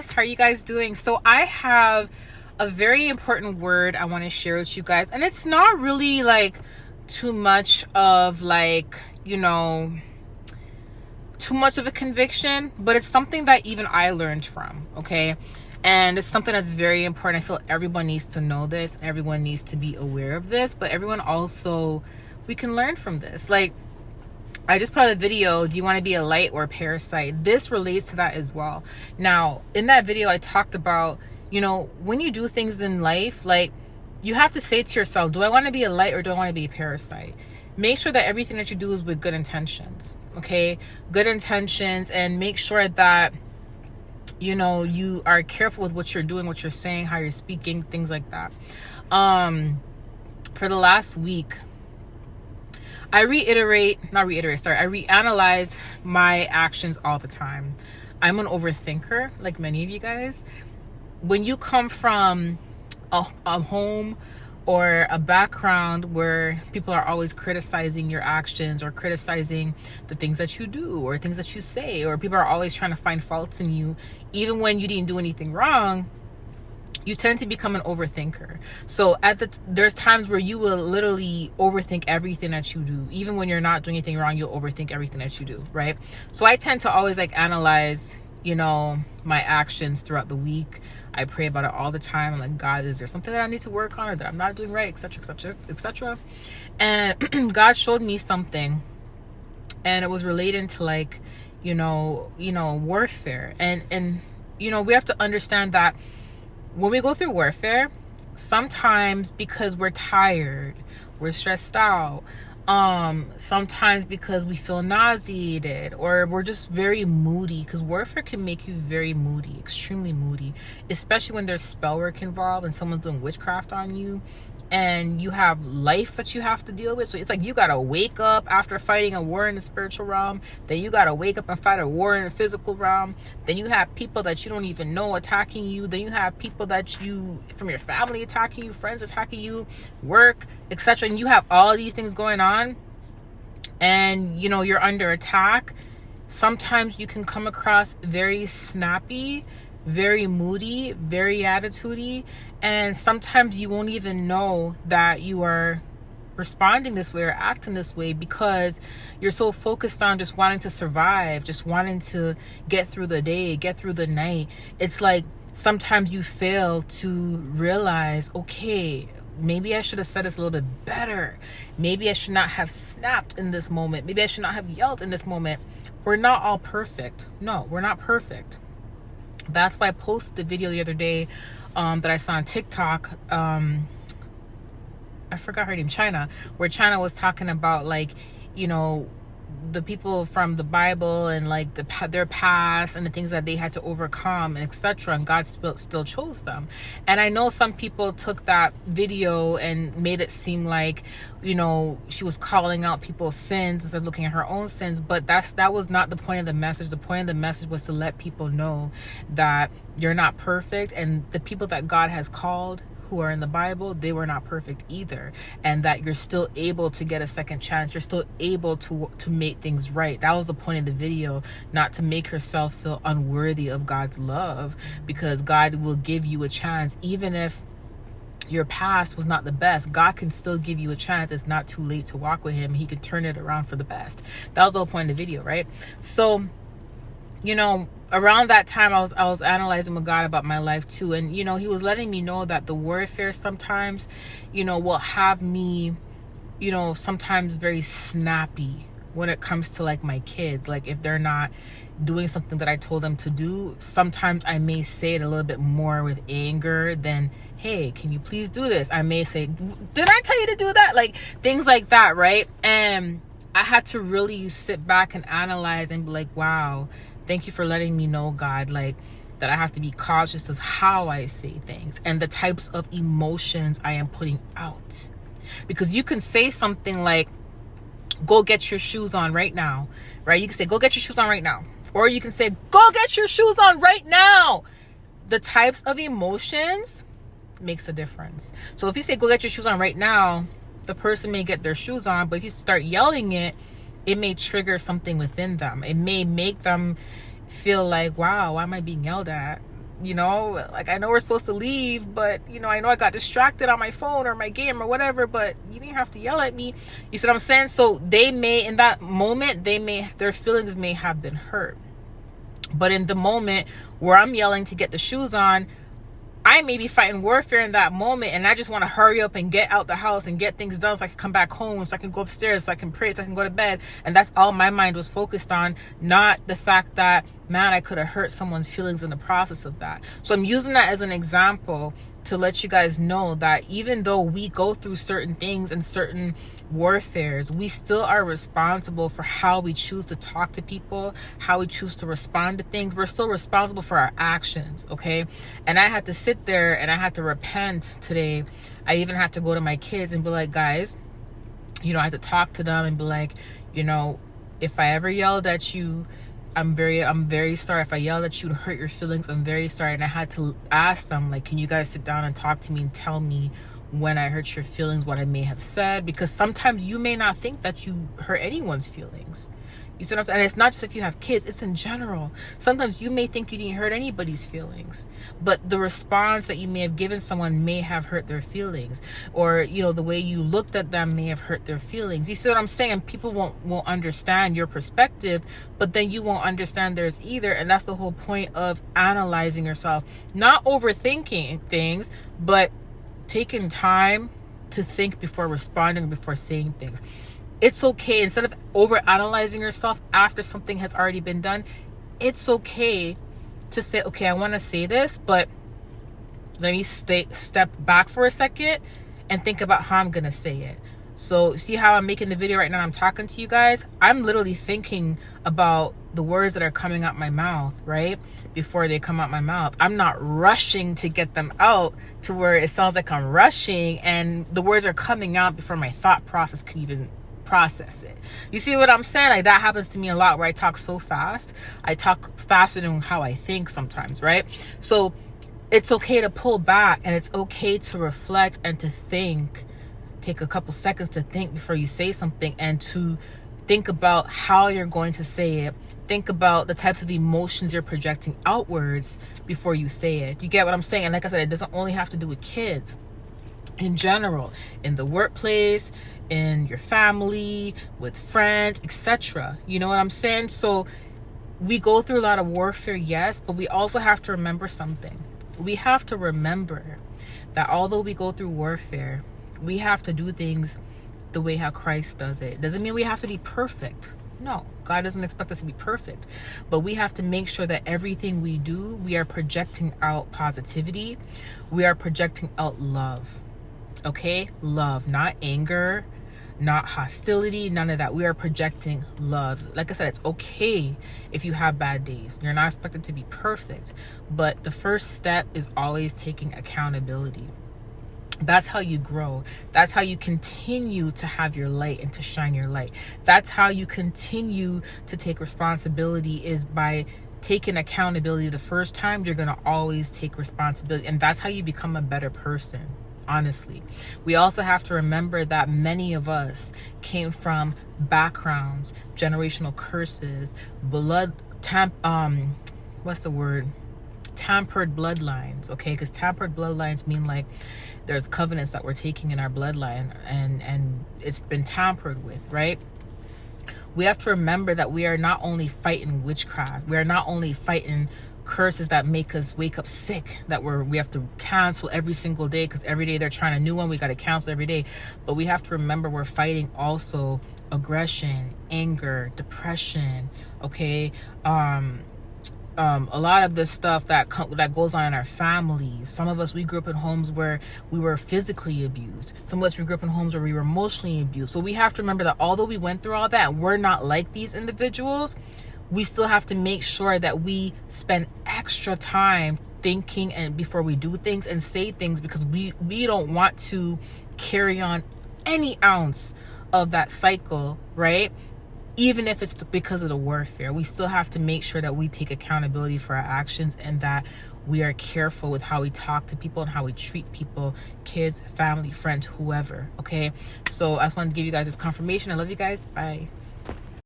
How are you guys doing? So I have a very important word I want to share with you guys, and it's not really like too much of too much of a conviction, but it's something that even I learned from, okay? And it's something that's very important. I feel everyone needs to know this, everyone needs to be aware of this, but everyone also, we can learn from this. Like, I just put out a video, do you want to be a light or a parasite? This relates to that as well. Now, in that video, I talked about, when you do things in life, like, you have to say to yourself, do I want to be a light or do I want to be a parasite? Make sure that everything that you do is with good intentions, okay? Good intentions, and make sure that, you are careful with what you're doing, what you're saying, how you're speaking, things like that. For the last week, I reanalyze my actions all the time. I'm an overthinker, like many of you guys. When you come from a home or a background where people are always criticizing your actions or criticizing the things that you do or things that you say, or people are always trying to find faults in you, even when you didn't do anything wrong, you tend to become an overthinker. So there's times where you will literally overthink everything that you do. Even when you're not doing anything wrong, you'll overthink everything that you do, right? So I tend to always analyze, my actions throughout the week. I pray about it all the time. I'm like, God, is there something that I need to work on or that I'm not doing right, etc., etc., etc. And God showed me something, and it was relating to warfare. And we have to understand that when we go through warfare, sometimes because we're tired, we're stressed out, sometimes because we feel nauseated, or we're just very moody, because warfare can make you very moody, extremely moody, especially when there's spell work involved and someone's doing witchcraft on you and you have life that you have to deal with. So it's like you gotta wake up after fighting a war in the spiritual realm, then you gotta wake up and fight a war in the physical realm, then you have people that you don't even know attacking you, then you have people that you from your family attacking you, friends attacking you, work, etc. And you have all these things going on, and you're under attack. Sometimes you can come across very snappy, very moody, very attitudey, and sometimes you won't even know that you are responding this way or acting this way because you're so focused on just wanting to survive, just wanting to get through the day, get through the night. It's like sometimes you fail to realize, okay, maybe I should have said this a little bit better. Maybe I should not have snapped in this moment. Maybe I should not have yelled in this moment. We're not all perfect. No, we're not perfect. That's why I posted the video the other day that I saw on TikTok. I forgot her name, China, where China was talking about the people from the Bible and their past and the things that they had to overcome and etc. And God still chose them. And I know some people took that video and made it seem like she was calling out people's sins instead of looking at her own sins, but that was not the point of the message. The point of the message was to let people know that you're not perfect, and the people that God has called who are in the Bible, they were not perfect either, and that you're still able to get a second chance. You're still able to make things right. That was the point of the video, not to make herself feel unworthy of God's love, because God will give you a chance. Even if your past was not the best, God can still give you a chance. It's not too late to walk with him. He can turn it around for the best. That was the whole point of the video, right? So around that time, I was analyzing with God about my life too, and he was letting me know that the warfare sometimes will have me sometimes very snappy when it comes to my kids. Like, if they're not doing something that I told them to do, sometimes I may say it a little bit more with anger than, hey, can you please do this? I may say, did I tell you to do that? Like, things like that, right? And I had to really sit back and analyze and be like, wow, thank you for letting me know, God, that I have to be cautious of how I say things and the types of emotions I am putting out. Because you can say something like, go get your shoes on right now, right? You can say, go get your shoes on right now. Or you can say, go get your shoes on right now. The types of emotions makes a difference. So if you say, go get your shoes on right now, the person may get their shoes on, but if you start yelling it, it may trigger something within them. It may make them feel like, wow, why am I being yelled at? you know, like, I know we're supposed to leave, but, you know, I know I got distracted on my phone or my game or whatever, but you didn't have to yell at me. You see what I'm saying? So they may, in that moment, their feelings may have been hurt. But in the moment where I'm yelling to get the shoes on, I may be fighting warfare in that moment, and I just want to hurry up and get out the house and get things done so I can come back home, so I can go upstairs, so I can pray, so I can go to bed. And that's all my mind was focused on, not the fact that, man, I could have hurt someone's feelings in the process of that. So I'm using that as an example to let you guys know that even though we go through certain things and certain warfares, we still are responsible for how we choose to talk to people, how we choose to respond to things. We're still responsible for our actions, okay? And I had to sit there and I had to repent today. I even had to go to my kids and be like, guys, you know, I had to talk to them and be like, you know, if I ever yelled at you, I'm very sorry. If I yelled at you to hurt your feelings, I'm very sorry. And I had to ask them, like, can you guys sit down and talk to me and tell me when I hurt your feelings, what I may have said? Because sometimes you may not think that you hurt anyone's feelings. You see what I'm saying? And it's not just if you have kids, it's in general. Sometimes you may think you didn't hurt anybody's feelings, but the response that you may have given someone may have hurt their feelings, or, you know, the way you looked at them may have hurt their feelings. You see what I'm saying? People won't understand your perspective, but then you won't understand theirs either. And that's the whole point of analyzing yourself, not overthinking things, but taking time to think before responding, before saying things. It's okay, instead of over analyzing yourself after something has already been done, it's okay to say, okay, I want to say this, but let me step back for a second and think about how I'm going to say it. So see how I'm making the video right now? I'm talking to you guys. I'm literally thinking about the words that are coming out my mouth, right? Before they come out my mouth. I'm not rushing to get them out to where it sounds like I'm rushing and the words are coming out before my thought process can even process it. You see what I'm saying? Like, that happens to me a lot, where I talk so fast. I talk faster than how I think sometimes, right? So it's okay to pull back, and it's okay to reflect and to think. Take a couple seconds to think before you say something, and to think about how you're going to say it. Think about the types of emotions you're projecting outwards before you say it. Do you get what I'm saying? And like I said, it doesn't only have to do with kids. In general, in the workplace, in your family, with friends, etc. You know what I'm saying? So we go through a lot of warfare, yes, but we also have to remember something. We have to remember that although we go through warfare, we have to do things the way how Christ does it. Doesn't mean we have to be perfect. No, God doesn't expect us to be perfect, but we have to make sure that everything we do, we are projecting out positivity. We are projecting out love. Okay? Love, not anger, not hostility, none of that. We are projecting love. Like I said, it's okay if you have bad days. You're not expected to be perfect, but the first step is always taking accountability. That's how you grow. That's how you continue to have your light and to shine your light. That's how you continue to take responsibility, is by taking accountability. The first time, you're going to always take responsibility, and that's how you become a better person. Honestly, we also have to remember that many of us came from backgrounds, generational curses, tampered bloodlines. Okay, because tampered bloodlines mean like there's covenants that we're taking in our bloodline, and it's been tampered with, right? We have to remember that we are not only fighting witchcraft, we are not only fighting curses that make us wake up sick, that we have to cancel every single day, because every day they're trying a new one, we got to cancel every day. But we have to remember we're fighting also aggression, anger, depression, okay? A lot of the stuff that goes on in our families. Some of us, we grew up in homes where we were physically abused. Some of us, we grew up in homes where we were emotionally abused. So we have to remember that although we went through all that, we're not like these individuals. We still have to make sure that we spend extra time thinking and before we do things and say things, because we don't want to carry on any ounce of that cycle, right? Even if it's because of the warfare, we still have to make sure that we take accountability for our actions, and that we are careful with how we talk to people and how we treat people, kids, family, friends, whoever. Okay, so I just wanted to give you guys this confirmation. I love you guys. Bye.